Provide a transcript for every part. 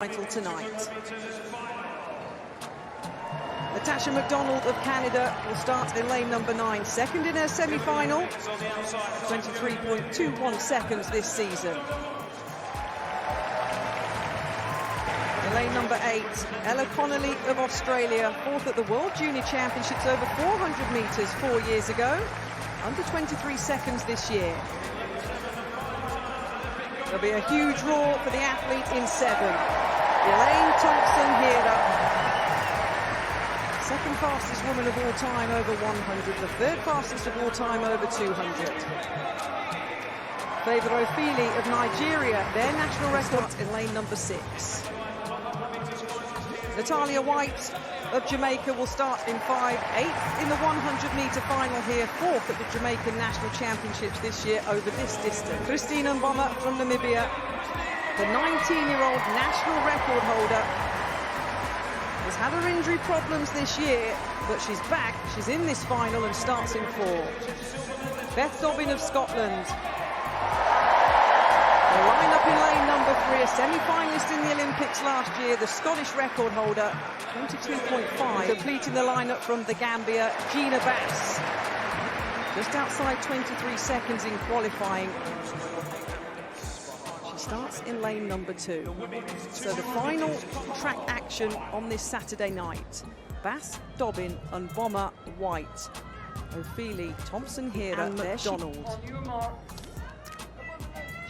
Title tonight. Natasha McDonald of Canada will start in lane number 9, second in her semi-final, 23.21 seconds this season. In lane number 8, Ella Connolly of Australia, fourth at the World Junior Championships over 400 metres 4 years ago, under 23 seconds this year. There'll be a huge roar for the athlete in 7. ELAINE Thompson-Herah, second fastest woman of all time over 100, the third fastest of all time over 200. Favour Ofili of Nigeria, their national record in lane number 6. Natalia White of Jamaica will start in 5, 8th in the 100-metre final here, 4th at the Jamaican National Championships this year over this distance. Christina Mboma from Namibia, the 19-year-old national record holder, has had her injury problems this year, but she's back. She's in this final and starts in 4. Beth Dobbin of Scotland. The line-up in lane number 3, a semi-finalist in the Olympics last year, the Scottish record holder, 22.5. Completing the line-up from the Gambia, Gina Bass. Just outside 23 seconds in qualifying. Starts in lane number 2. So the final track action on this Saturday night. Bass, Dobbin and Mboma, White. Ofili, Thompson-Herah and McDonald.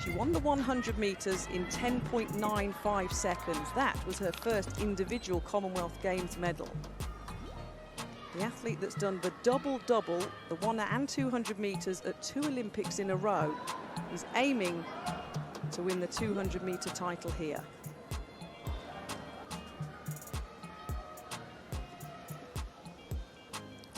She won the 100 metres in 10.95 seconds. That was her first individual Commonwealth Games medal. The athlete that's done the double-double, the 100 and 200 metres at 2 Olympics in a row, is aiming to win the 200-metre title here.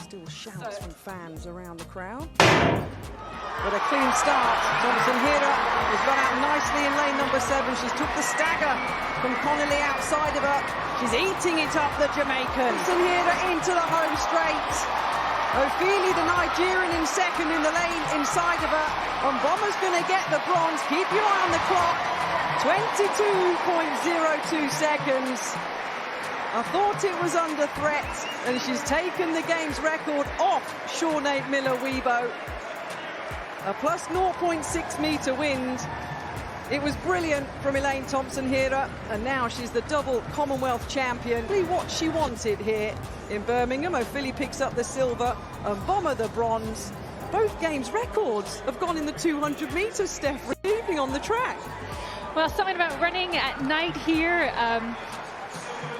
Still shouts from fans around the crowd. But a clean start. Thompson-Herah has got out nicely in lane number 7. She's took the stagger from Connolly outside of her. She's eating it up, the Jamaican. Thompson-Herah into the home straight. Ofili, the Nigerian, in second in the lane inside of her. And Mboma's going to get the bronze. Keep your eye on the clock. 22.02 seconds. I thought it was under threat, and she's taken the game's record off Sinead Miller-Uibo. A plus 0.6 metre wind. It was brilliant from ELAINE Thompson-Herah, and now she's the double Commonwealth champion. Really what she wanted here in Birmingham. Ofili picks up the silver and Mboma the bronze. Both games records have gone in the 200 metres, Steph, leaving on the track. Well, something about running at night here,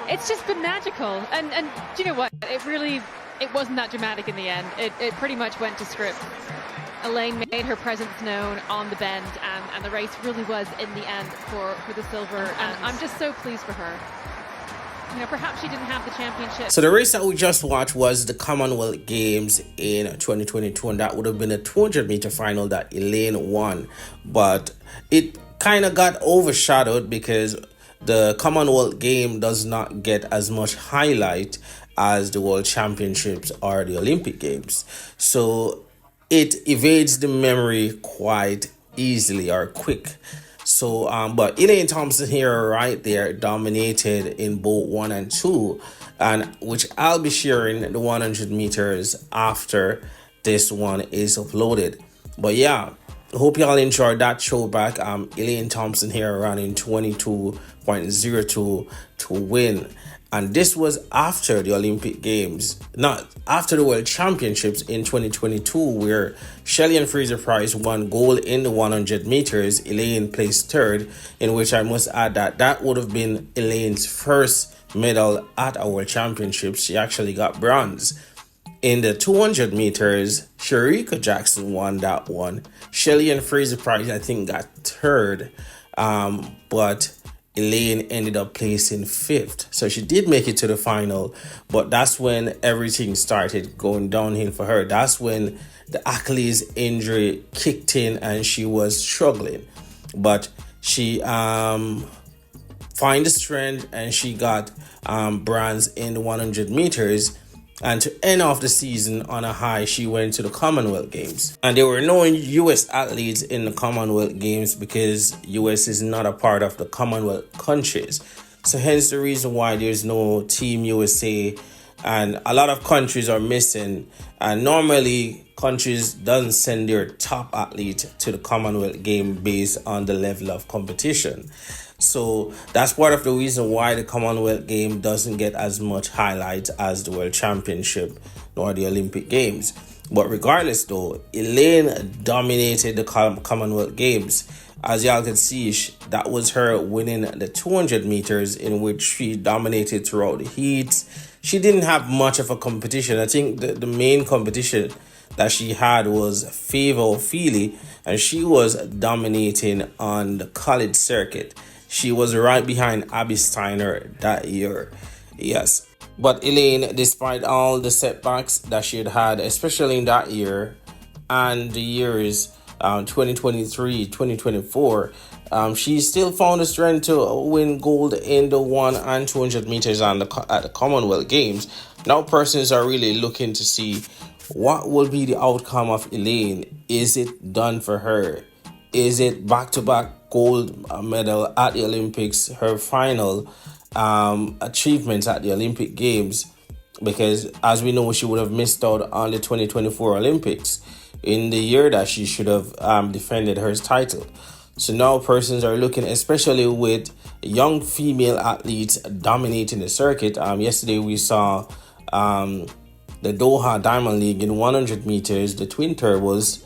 it's just been magical. And do you know what? It wasn't that dramatic in the end. It pretty much went to script. ELAINE made her presence known on the bend, and the race really was, in the end, for the silver. And I'm just so pleased for her. You know, perhaps she didn't have the championship. So the race that we just watched was the Commonwealth Games in 2022, and that would have been a 200-meter final that ELAINE won. But it kind of got overshadowed because the Commonwealth Game does not get as much highlight as the World Championships or the Olympic Games. So it evades the memory quite easily or quick. So, but ELAINE Thompson-Herah right there dominated in both 1 and 2, and which I'll be sharing the 100 meters after this one is uploaded. But yeah, hope y'all enjoyed that show back. ELAINE Thompson-Herah running 22.02 to win. And this was after the Olympic Games, not after the World Championships in 2022, where Shelly-Ann Fraser-Pryce won gold in the 100 meters. ELAINE placed 3rd, in which I must add that would have been ELAINE's first medal at a World Championships. She actually got bronze. In the 200 meters, Shericka Jackson won that one. Shelly-Ann Fraser-Pryce, I think, got 3rd, but ELAINE ended up placing 5th. So she did make it to the final, but that's when everything started going downhill for her. That's when the Achilles injury kicked in and she was struggling. But she found the strength and she got bronze in the 100 meters. And to end off the season on a high, she went to the Commonwealth Games. And there were no US athletes in the Commonwealth Games because US is not a part of the Commonwealth countries. So hence the reason why there's no Team USA, and a lot of countries are missing. And normally countries don't send their top athlete to the Commonwealth game based on the level of competition. So that's part of the reason why the Commonwealth game doesn't get as much highlight as the World Championship nor the Olympic Games. But regardless though, ELAINE dominated the Commonwealth Games. As y'all can see, that was her winning the 200 meters, in which she dominated throughout the heats. She didn't have much of a competition. I think the main competition that she had was Favor Feely, and she was dominating on the college circuit. She was right behind Abby Steiner that year. Yes. But ELAINE, despite all the setbacks that she had, especially in that year and the years 2023, 2024, she still found the strength to win gold in the 100 and 200 meters at the Commonwealth Games. Now persons are really looking to see what will be the outcome of ELAINE. Is it done for her? Is it back-to-back gold medal at the Olympics, her final achievements at the Olympic Games? Because as we know, she would have missed out on the 2024 Olympics in the year that she should have defended her title. So now persons are looking, especially with young female athletes dominating the circuit. Yesterday we saw the Doha Diamond League in 100 meters, the twin turbos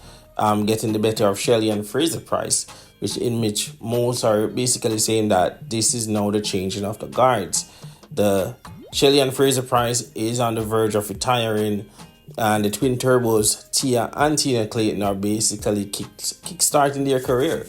getting the better of Shelley and Fraser-Price, which most are basically saying that this is now the changing of the guards. The Shelley and Fraser-Price is on the verge of retiring, and the twin turbos, Tia and Tina Clayton, are basically kick-starting their career.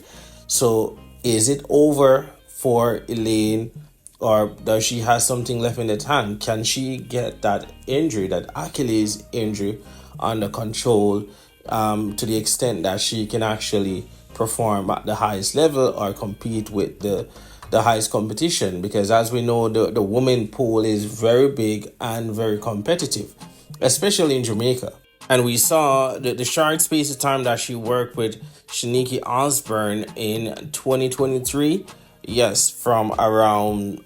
So is it over for ELAINE, or does she have something left in the tank? Can she get that injury, that Achilles injury, under control to the extent that she can actually perform at the highest level or compete with the highest competition? Because as we know, the women pool is very big and very competitive, especially in Jamaica. And we saw the short space of time that she worked with Shaniki Osborne in 2023. Yes, from around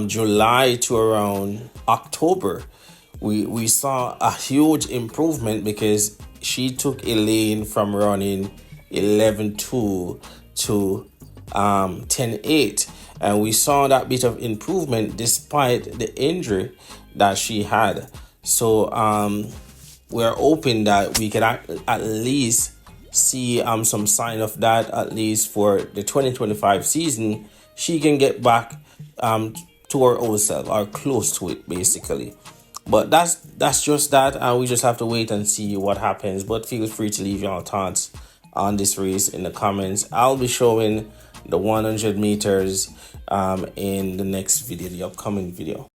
July to around October, we saw a huge improvement, because she took ELAINE from running 11.2 to 10.8. And we saw that bit of improvement despite the injury that she had. So we're hoping that we can at least see some sign of that, at least for the 2025 season. She can get back to her old self, or close to it, basically. But that's just that, and we just have to wait and see what happens. But feel free to leave your thoughts on this race in the comments. I'll be showing the 100 meters in the next video, the upcoming video.